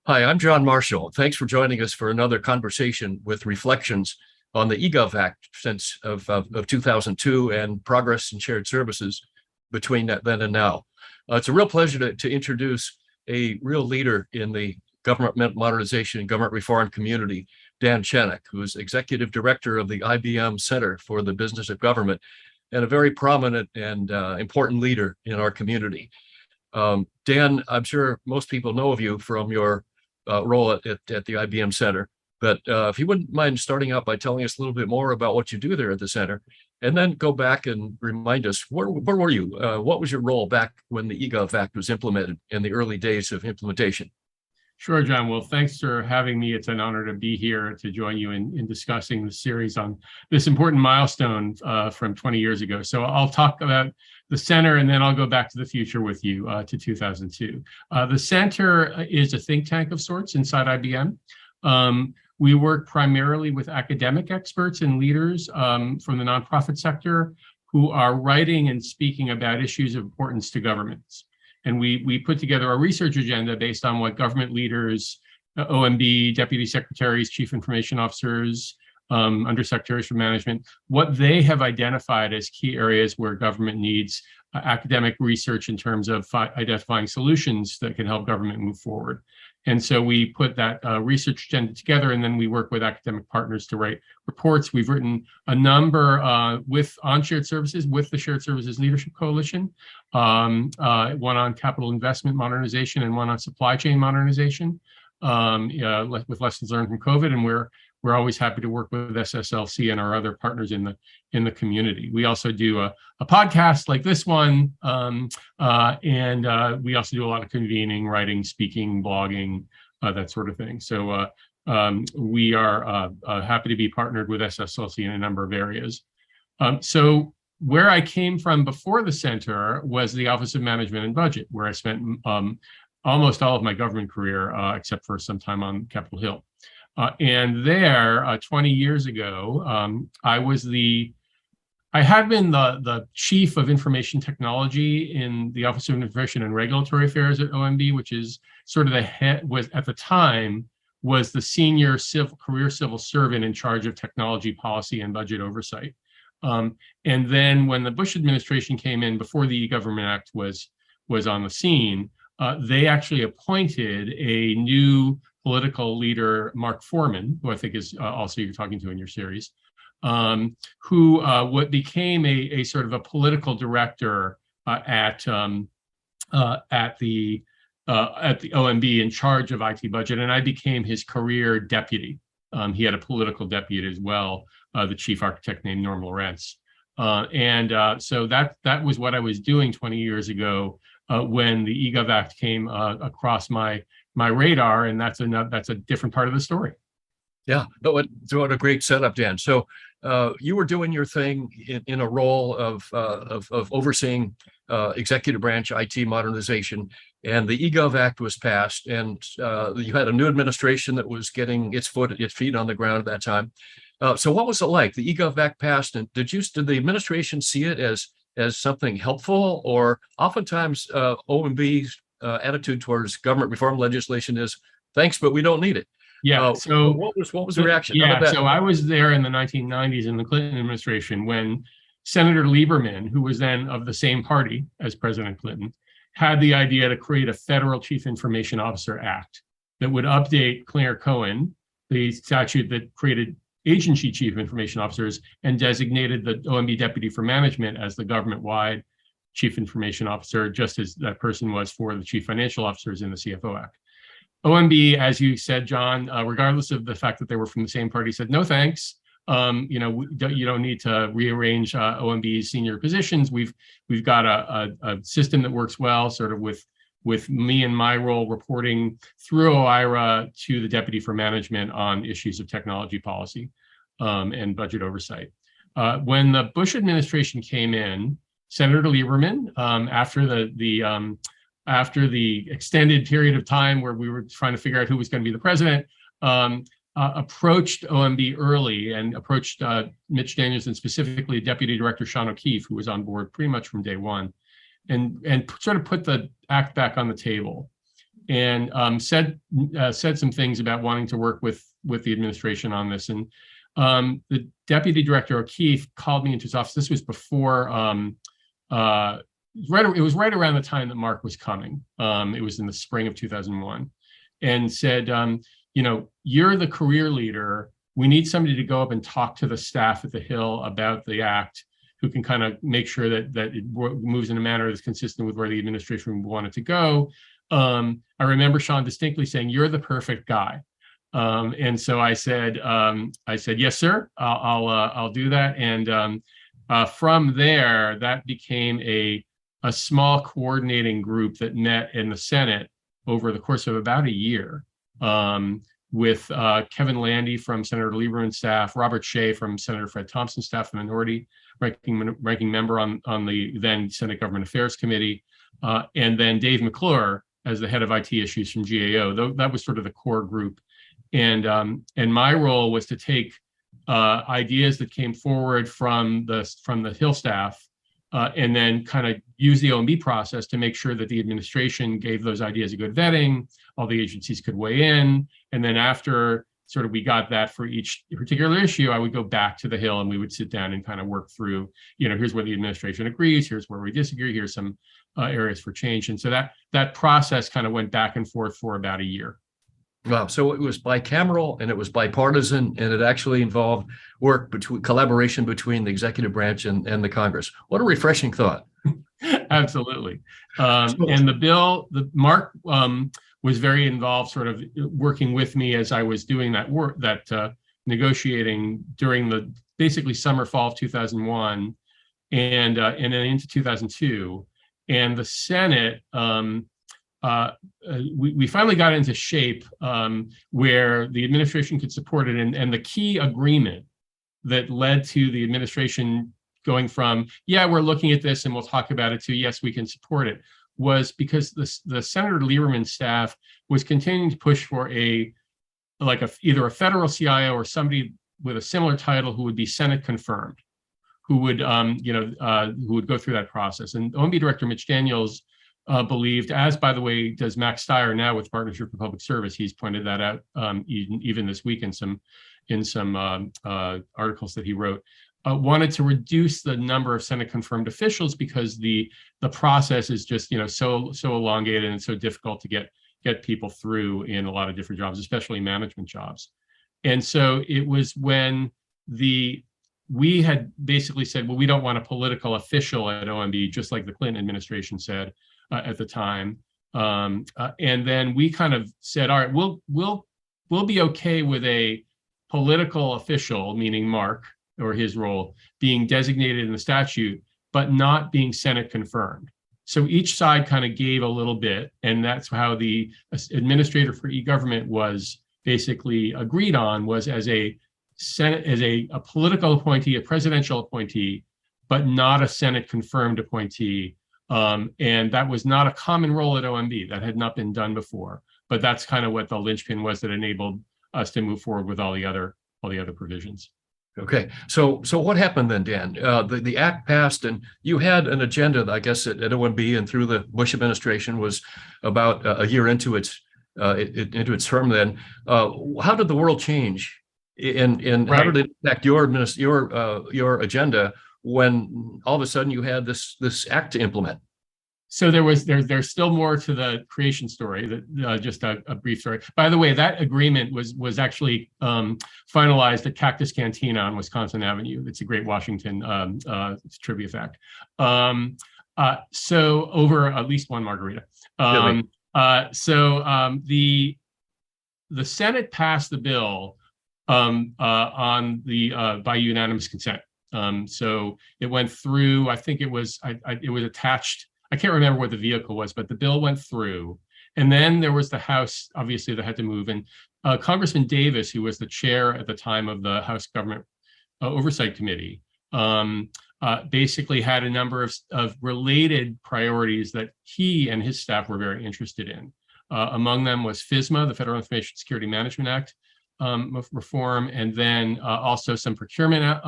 Hi, I'm John Marshall. Thanks for joining us for another conversation with reflections on the eGov Act since of 2002 and progress in shared services between then and now. It's a real pleasure to introduce a real leader in the government modernization and government reform community, Dan Chenok, who is executive director of the IBM Center for the Business of Government and a very prominent and important leader in our community. Dan, I'm sure most people know of you from your role at the IBM Center. But if you wouldn't mind starting out by telling us a little bit more about what you do there at the center, and then go back and remind us, where were you? What was your role back when the eGov Act was implemented in the early days of implementation? Sure, John. Well, thanks for having me. It's an honor to be here to join you in discussing the series on this important milestone from 20 years ago. So I'll talk about the center, and then I'll go back to the future with you to 2002. The center is a think tank of sorts inside IBM. We work primarily with academic experts and leaders from the nonprofit sector who are writing and speaking about issues of importance to governments. And we put together a research agenda based on what government leaders, OMB, deputy secretaries, chief information officers, undersecretaries for management, what they have identified as key areas where government needs academic research in terms of identifying solutions that can help government move forward. And so we put that research agenda together, and then we work with academic partners to write reports. We've written a number on shared services with the Shared Services Leadership Coalition, one on capital investment modernization and one on supply chain modernization, with lessons learned from COVID. And we're always happy to work with SSLC and our other partners in the community. We also do a podcast like this one, and we also do a lot of convening, writing, speaking, blogging, that sort of thing. So we are happy to be partnered with SSLC in a number of areas. So where I came from before the center was the Office of Management and Budget, where I spent almost all of my government career, except for some time on Capitol Hill. And there, 20 years ago, I had been the chief of information technology in the Office of Information and Regulatory Affairs at OMB, which is sort of the head, was at the time, was the senior career civil servant in charge of technology policy and budget oversight. And then when the Bush administration came in, before the E-Government Act was on the scene, they actually appointed a new political leader, Mark Foreman, who I think is also you're talking to in your series, who what became a sort of a political director at the OMB in charge of IT budget, and I became his career deputy. He had a political deputy as well, the chief architect named Norm Lawrence, so that was what I was doing 20 years ago when the eGov Act came across my radar, and that's a different part of the story. Yeah, what a great setup, Dan. So you were doing your thing in a role of overseeing executive branch IT modernization, and the eGov Act was passed, and you had a new administration that was getting its feet on the ground at that time. So what was it like? The eGov Act passed, and did the administration see it as something helpful, or oftentimes OMB's attitude towards government reform legislation is thanks, but we don't need it? Yeah. So what was the reaction? Yeah. So I was there in the 1990s in the Clinton administration when Senator Lieberman, who was then of the same party as President Clinton, had the idea to create a federal Chief Information Officer Act that would update Clear-Cohen, the statute that created agency chief information officers, and designated the OMB deputy for management as the government-wide chief information officer, just as that person was for the chief financial officers in the CFO Act. OMB, as you said, John, regardless of the fact that they were from the same party, said no thanks. You don't need to rearrange OMB's senior positions. We've got a system that works well, sort of with me and my role reporting through OIRA to the deputy for management on issues of technology policy and budget oversight. When the Bush administration came in, Senator Lieberman, after the extended period of time where we were trying to figure out who was going to be the president, approached OMB early and approached Mitch Daniels and specifically Deputy Director Sean O'Keefe, who was on board pretty much from day one, and sort of put the act back on the table. and said some things about wanting to work with the administration on this. And the Deputy Director O'Keefe called me into his office. This was before, it was right around the time that Mark was coming. It was in the spring of 2001, and said, you're the career leader. We need somebody to go up and talk to the staff at the Hill about the act, who can kind of make sure that it moves in a manner that's consistent with where the administration wanted to go. I remember Sean distinctly saying, "You're the perfect guy." And so I said, "Yes, sir. I'll do that." And from there, that became a small coordinating group that met in the Senate over the course of about a year, with Kevin Landy from Senator Lieberman's staff, Robert Shea from Senator Fred Thompson's staff, the minority ranking member on the then Senate Government Affairs Committee, and then Dave McClure as the head of IT issues from GAO. That was sort of the core group. And my role was to take ideas that came forward from the Hill staff, and then kind of use the OMB process to make sure that the administration gave those ideas a good vetting, all the agencies could weigh in, and then after sort of we got that for each particular issue, I would go back to the Hill and we would sit down and kind of work through, here's where the administration agrees, here's where we disagree, here's some areas for change. And so that process kind of went back and forth for about a year. Wow. So it was bicameral and it was bipartisan, and it actually involved collaboration between the executive branch and the Congress. What a refreshing thought. Absolutely. And the bill, Mark was very involved, sort of working with me as I was doing that work, negotiating during the basically summer, fall of 2001, and then into 2002. And the Senate, we finally got into shape where the administration could support it. And the key agreement that led to the administration going from, yeah, we're looking at this and we'll talk about it, to yes, we can support it, was because the Senator Lieberman staff was continuing to push for either a federal CIO or somebody with a similar title who would be Senate confirmed, who would go through that process. And OMB Director Mitch Daniels believed, as by the way does Max Steyer now with Partnership for Public Service, he's pointed that out even this week in some articles that he wrote, wanted to reduce the number of Senate confirmed officials because the process is just so elongated and so difficult to get people through in a lot of different jobs, especially management jobs. And so it was when we had basically said, well, we don't want a political official at OMB, just like the Clinton administration said at the time. And then we kind of said, all right, we'll be okay with a political official, meaning Mark or his role, being designated in the statute, but not being Senate confirmed. So each side kind of gave a little bit, and that's how the administrator for e-government was basically agreed on, was as a political appointee, a presidential appointee, but not a Senate confirmed appointee. And that was not a common role at OMB. That had not been done before, but that's kind of what the linchpin was that enabled us to move forward with all the other provisions. Okay, so what happened then, Dan? The act passed, and you had an agenda, I guess, at OMB and through the Bush administration, was about a year into its term. Then, how did the world change, and Right. how did it impact your agenda when all of a sudden you had this act to implement? So there's still more to the creation story, that just a brief story. By the way, that agreement was actually finalized at Cactus Cantina on Wisconsin Avenue. It's a great Washington trivia fact. So over at least one margarita. Really? The Senate passed the bill by unanimous consent. So it went through. I think it was attached. I can't remember what the vehicle was, but the bill went through. And then there was the House, obviously, that had to move. And Congressman Davis, who was the chair at the time of the House Government Oversight Committee, basically had a number of related priorities that he and his staff were very interested in. Among them was FISMA, the Federal Information Security Management Act reform, and then also some procurement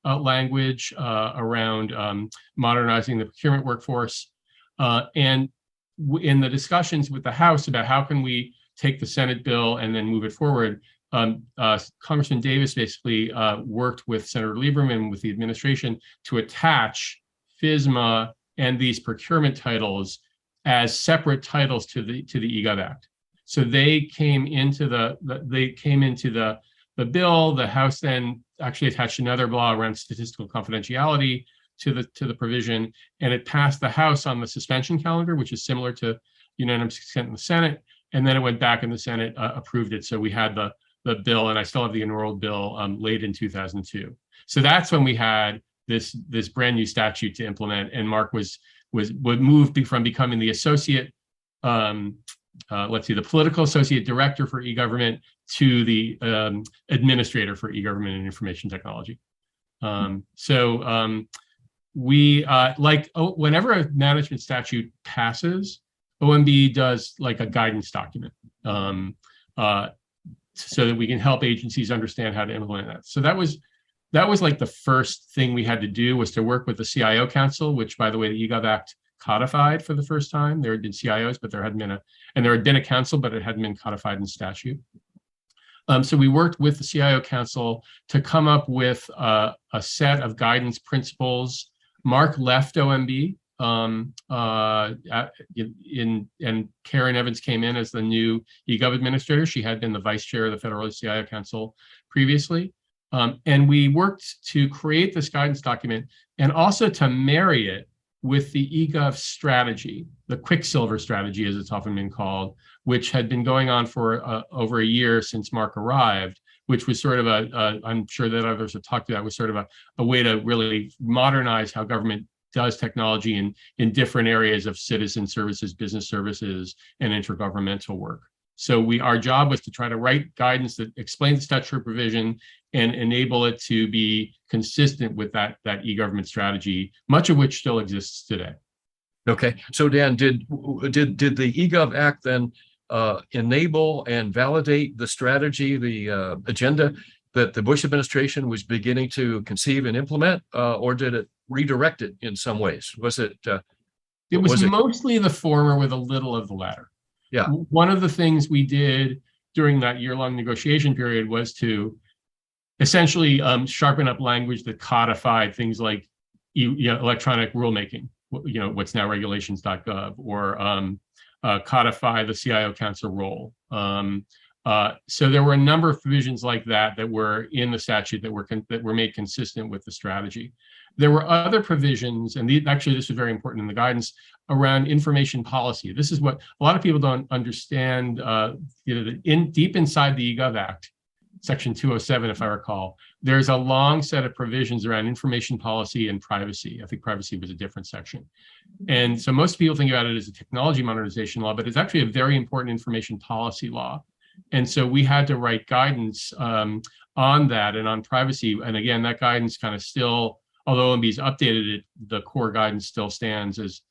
language around modernizing the procurement workforce. And in the discussions with the House about how can we take the Senate bill and then move it forward, Congressman Davis basically worked with Senator Lieberman, with the administration, to attach FSMA and these procurement titles as separate titles to the eGov Act. So they came into the bill. The House then actually attached another law around statistical confidentiality to the provision, and it passed the House on the suspension calendar, which is similar to unanimous consent in the Senate. And then it went back and the Senate approved it. So we had the bill, and I still have the enrolled bill late in 2002. So that's when we had this brand new statute to implement, and Mark would move from becoming the associate, the political associate director for e-government to the administrator for e-government and information technology. Whenever a management statute passes, OMB does like a guidance document so that we can help agencies understand how to implement that. So that was like the first thing we had to do, was to work with the CIO Council, which, by the way, the eGov Act codified for the first time. There had been CIOs, but there had been a council, but it hadn't been codified in statute. So we worked with the CIO Council to come up with a set of guidance principles. Mark left OMB, and Karen Evans came in as the new eGov administrator. She had been the vice chair of the Federal CIO Council previously. And we worked to create this guidance document and also to marry it with the eGov strategy, the Quicksilver strategy, as it's often been called, which had been going on for over a year since Mark arrived, which was sort of I'm sure that others have talked about, was sort of a way to really modernize how government does technology in different areas of citizen services, business services, and intergovernmental work. So our job was to try to write guidance that explains the statutory provision and enable it to be consistent with that e-government strategy, much of which still exists today. Okay, so Dan, did the eGov Act then enable and validate the strategy, the agenda that the Bush administration was beginning to conceive and implement, or did it redirect it in some ways? Was it? It was mostly the former with a little of the latter. Yeah. One of the things we did during that year-long negotiation period was to essentially sharpen up language that codified things like electronic rulemaking, what's now regulations.gov, or codify the CIO Council role. So there were a number of provisions like that were in the statute that were made consistent with the strategy. There were other provisions, and actually this was very important in the guidance, around information policy. This is what a lot of people don't understand. Deep inside the eGov Act, Section 207, if I recall, there's a long set of provisions around information policy and privacy. I think privacy was a different section. And so most people think about it as a technology modernization law, but it's actually a very important information policy law. And so we had to write guidance on that and on privacy. And again, that guidance kind of still, although OMB's updated it, the core guidance still stands as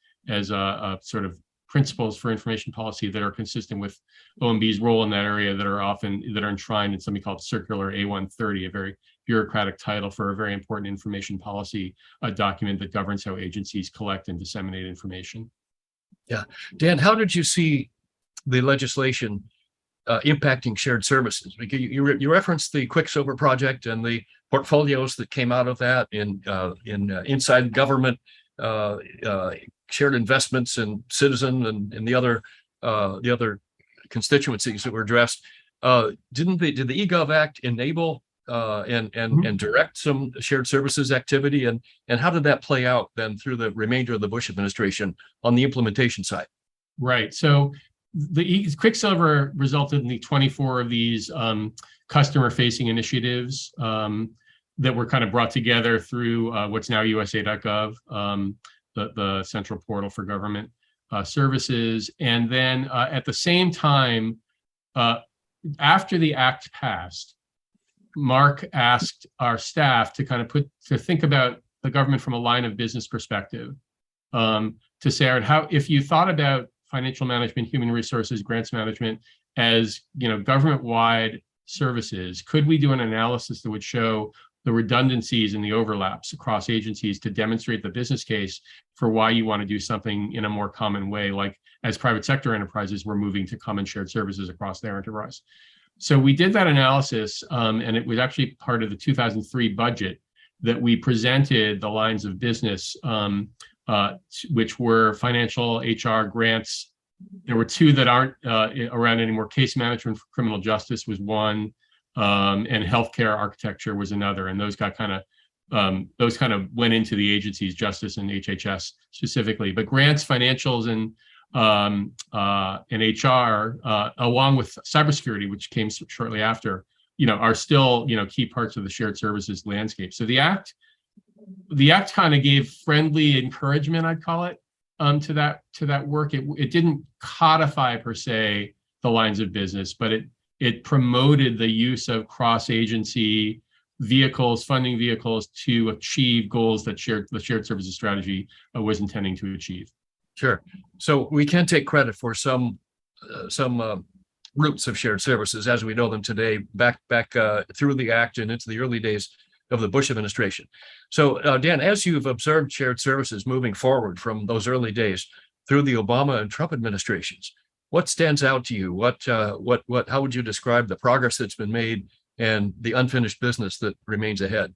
a sort of principles for information policy that are consistent with OMB's role in that area, that are enshrined in something called Circular A130, a very bureaucratic title for a very important information policy document that governs how agencies collect and disseminate information. Yeah. Dan, how did you see the legislation impacting shared services? You referenced the Quicksilver project and the portfolios that came out of that in inside government, shared investments in Citizen and the other constituencies that were addressed. Did the eGov Act enable and direct some shared services activity, and how did that play out then through the remainder of the Bush administration on the implementation side? Right. So the Quicksilver resulted in the 24 of these customer-facing initiatives that were kind of brought together through what's now USA.gov, the central portal for government services. And then at the same time, after the act passed, Mark asked our staff to kind of think about the government from a line of business perspective, to say, how, if you thought about financial management, human resources, grants management as government-wide services, could we do an analysis that would show the redundancies and the overlaps across agencies to demonstrate the business case for why you want to do something in a more common way, like as private sector enterprises were moving to common shared services across their enterprise. So we did that analysis, and it was actually part of the 2003 budget that we presented the lines of business, which were financial, HR, grants. There were two that aren't around anymore. Case management for criminal justice was one, and healthcare architecture was another. And those got kind of went into the agencies, justice and HHS specifically. But grants, financials, and HR, along with cybersecurity, which came shortly after, are still key parts of the shared services landscape. So the act kind of gave friendly encouragement, I'd call it, to that work. It didn't codify per se the lines of business, but it promoted the use of cross-agency vehicles, funding vehicles, to achieve goals that the shared services strategy was intending to achieve. Sure. So we can take credit for some roots of shared services as we know them today, back through the act and into the early days of the Bush administration. So Dan, as you've observed shared services moving forward from those early days through the Obama and Trump administrations, what stands out to you? How would you describe the progress that's been made and the unfinished business that remains ahead?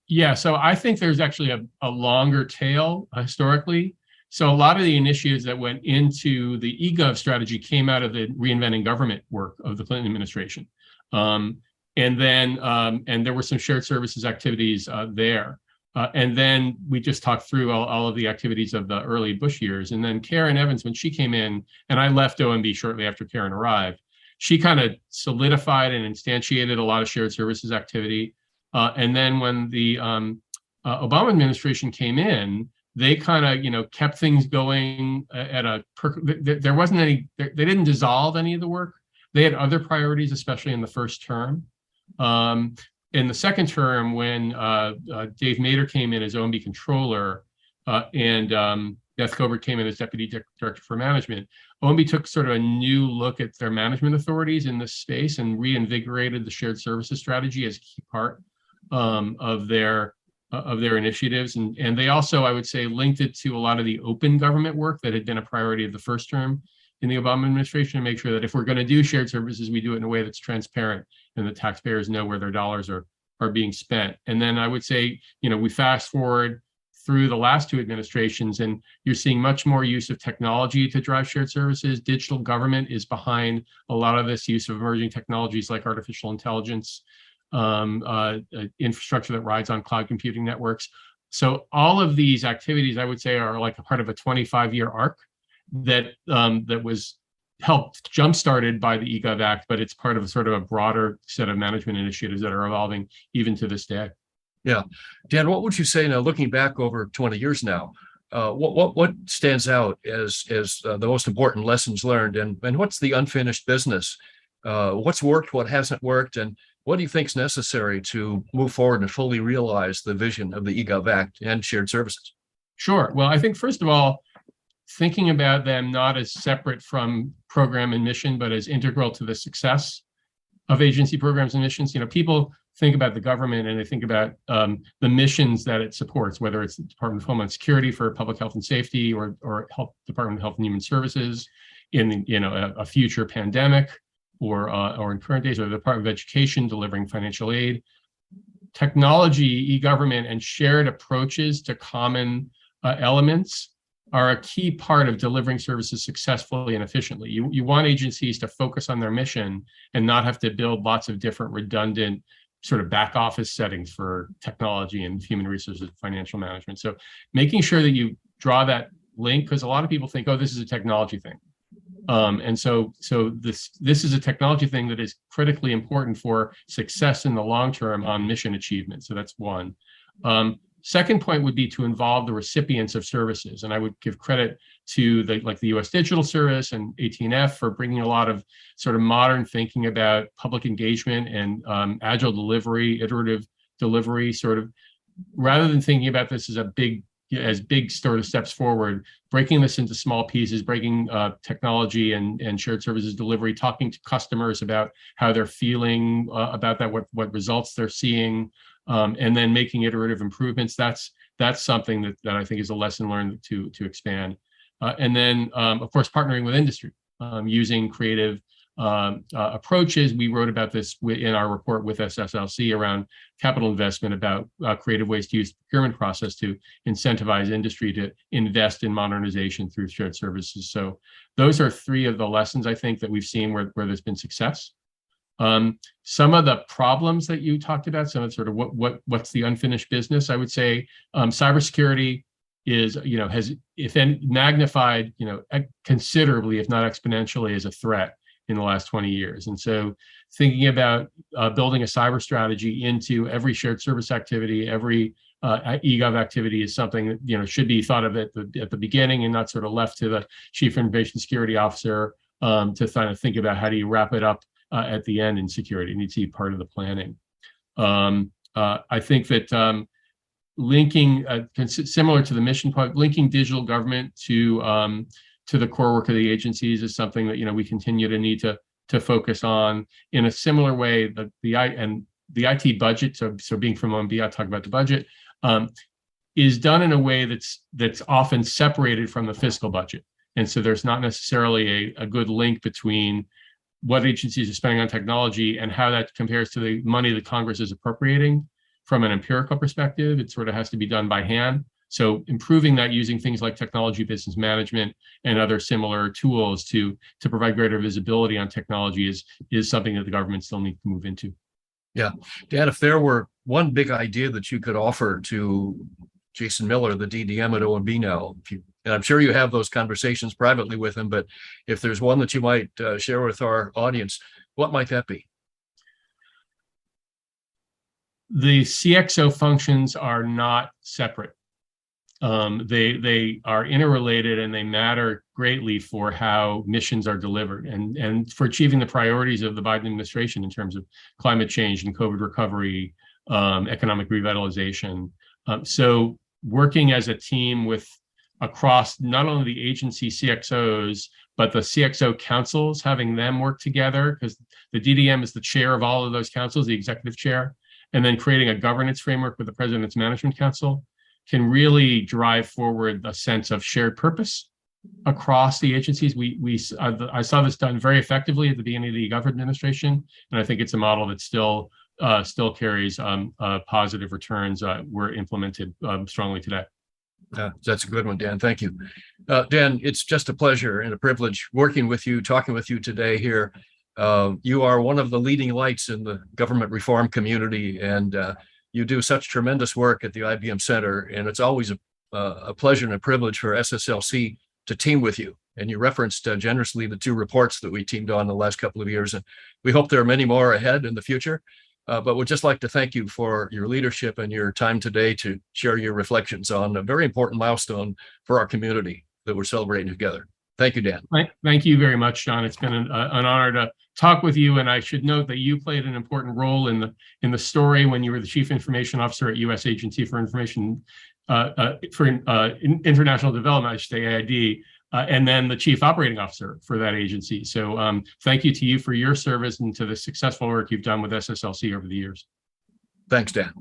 Yeah, so I think there's actually a longer tail historically. So a lot of the initiatives that went into the eGov strategy came out of the reinventing government work of the Clinton administration. And there were some shared services activities there. And then we just talked through all of the activities of the early Bush years. And then Karen Evans, when she came in, and I left OMB shortly after Karen arrived, she kind of solidified and instantiated a lot of shared services activity. And then when the Obama administration came in, they kind of, kept things going there wasn't any, they didn't dissolve any of the work. They had other priorities, especially in the first term. In the second term, when Dave Mader came in as OMB controller and Beth Gobert came in as deputy director for management, OMB took sort of a new look at their management authorities in this space and reinvigorated the shared services strategy as a key part of their initiatives. And they also, I would say, linked it to a lot of the open government work that had been a priority of the first term in the Obama administration, to make sure that if we're going to do shared services, we do it in a way that's transparent and the taxpayers know where their dollars are being spent. And then I would say, we fast forward through the last two administrations, and you're seeing much more use of technology to drive shared services. Digital government is behind a lot of this use of emerging technologies like artificial intelligence, infrastructure that rides on cloud computing networks. So all of these activities, I would say, are like a part of a 25-year arc that was helped jump-started by the eGov Act, but it's part of sort of a broader set of management initiatives that are evolving even to this day. Yeah. Dan, what would you say now, looking back over 20 years now, what stands out as the most important lessons learned, and what's the unfinished business? What's worked, what hasn't worked, and what do you think is necessary to move forward and fully realize the vision of the eGov Act and shared services? Sure. Well, I think, first of all, thinking about them not as separate from program and mission, but as integral to the success of agency programs and missions. People think about the government and they think about the missions that it supports, whether it's the Department of Homeland Security for public health and safety, or Department of Health and Human Services in a future pandemic, or in current days, or the Department of Education delivering financial aid. Technology, e-government, and shared approaches to common elements are a key part of delivering services successfully and efficiently. You want agencies to focus on their mission and not have to build lots of different redundant sort of back office settings for technology and human resources and financial management. So making sure that you draw that link, because a lot of people think, oh, this is a technology thing. And so this is a technology thing that is critically important for success in the long term on mission achievement. So that's one. Second point would be to involve the recipients of services. And I would give credit to the US Digital Service and AT&F for bringing a lot of sort of modern thinking about public engagement and agile delivery, iterative delivery, sort of, rather than thinking about this as a big as big sort of steps forward, breaking this into small pieces, breaking technology and shared services delivery, talking to customers about how they're feeling about that, what results they're seeing, and then making iterative improvements. That's something that I think is a lesson learned to expand. And then, of course, partnering with industry, using creative approaches. We wrote about this in our report with SSLC around capital investment, about creative ways to use the procurement process to incentivize industry to invest in modernization through shared services. So those are three of the lessons I think that we've seen where there's been success. Some of the problems that you talked about, some of sort of what's the unfinished business, I would say cybersecurity is, has, if any, magnified, considerably, if not exponentially, as a threat in the last 20 years. And so thinking about building a cyber strategy into every shared service activity, every eGov activity is something that, should be thought of at the beginning and not sort of left to the Chief Information Security Officer to kind of think about how do you wrap it up at the end in security. It needs to be part of the planning. I think that linking, similar to the mission part, linking digital government to the core work of the agencies is something that we continue to need to focus on in a similar way. That the IT budget, so being from OMB, I talk about the budget, is done in a way that's often separated from the fiscal budget, and so there's not necessarily a good link between what agencies are spending on technology and how that compares to the money that Congress is appropriating. From an empirical perspective, it sort of has to be done by hand. So improving that using things like technology business management and other similar tools to provide greater visibility on technology is something that the government still needs to move into. Yeah. Dan, if there were one big idea that you could offer to Jason Miller, the DDM at OMB now, and I'm sure you have those conversations privately with him, but if there's one that you might share with our audience, what might that be? The CXO functions are not separate. They are interrelated, and they matter greatly for how missions are delivered and for achieving the priorities of the Biden administration in terms of climate change and COVID recovery, economic revitalization. So working as a team across not only the agency CXOs, but the CXO councils, having them work together, because the DDM is the chair of all of those councils, the executive chair, and then creating a governance framework with the President's Management Council can really drive forward a sense of shared purpose across the agencies. I saw this done very effectively at the beginning of the eGov administration, and I think it's a model that still carries positive returns. Were implemented strongly today. That's a good one, Dan. Thank you. Dan, it's just a pleasure and a privilege working with you, talking with you today here. You are one of the leading lights in the government reform community, and you do such tremendous work at the IBM Center, and it's always a pleasure and a privilege for SSLC to team with you. And you referenced generously the 2 reports that we teamed on the last couple of years, and we hope there are many more ahead in the future. But we'd just like to thank you for your leadership and your time today to share your reflections on a very important milestone for our community that we're celebrating together. Thank you, Dan. Thank you very much, John. It's been an honor to talk with you, and I should note that you played an important role in the story when you were the Chief Information Officer at U.S. Agency for Information International Development, I should say, AID, and then the Chief Operating Officer for that agency. So thank you to you for your service and to the successful work you've done with SSLC over the years. Thanks, Dan.